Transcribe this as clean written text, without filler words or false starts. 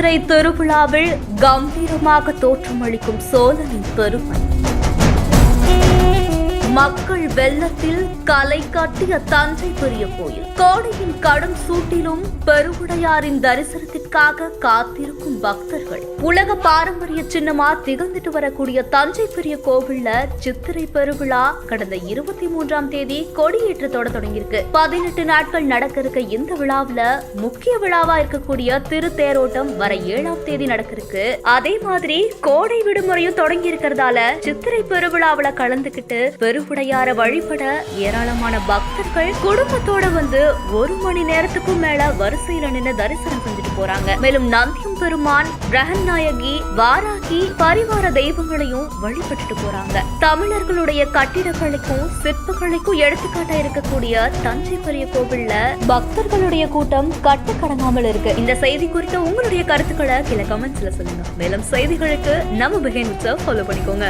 சித்திரை திருவிழாவில் கம்பீரமாக தோற்றமளிக்கும் சோழனின் பெருமை. மக்கள் வெள்ளத்தில் கலை கட்டிய தஞ்சை பெரிய கோயில். கோடையின் கடும் சூட்டிலும் பெருவுடையாரின் தரிசனத்திற்காக காத்திருக்கும் பக்தர்கள். உலக பாரம்பரிய சின்னமா திகழ்ந்துட்டு வரக்கூடிய தஞ்சை பெரிய கோவில்ல சித்திரை பெருவிழா கடந்த 23ஆம் தேதி கொடியேற்றத்தோட தொடங்கியிருக்கு. 18 நாட்கள் நடக்க இருக்க இந்த விழாவுல முக்கிய விழாவா இருக்கக்கூடிய திருத்தேரோட்டம் வர 7ஆம் தேதி நடக்க இருக்கு. அதே மாதிரி கோடை விடுமுறையும் தொடங்கி இருக்கிறதால சித்திரை பெருவிழாவில கலந்துகிட்டு பெருவுடையார வழிபட ஏராளமான பக்தர்கள் குடும்பத்தோட வந்து 1 மணி நேரத்துக்கும் மேல வரிசையில நின்று தரிசனம் செஞ்சுட்டு போறாங்க. மேலும் நந்தியம் பெருமான், பிரகன்நாயகி, வாராகி பரிவார தெய்வங்களையும் வழிபட்டுட்டு போறாங்க. தமிழர்களுடைய கட்டிடக்கலைக்கும் சிற்பக்கலைக்கும் எடுத்துக்காட்டா இருக்கக்கூடிய தஞ்சை பெரிய கோவில்ல பக்தர்களுடைய கூட்டம் கட்டுக்கடங்காமல் இருக்கு. இந்த செய்தி குறித்த உங்களுடைய கருத்துக்களை கீழே கமெண்ட்ஸ்ல சொல்லுங்க. மேலும் செய்திகளுக்கு நம்ம பிஹைண்ட் ஃபாலோ பண்ணிக்கோங்க.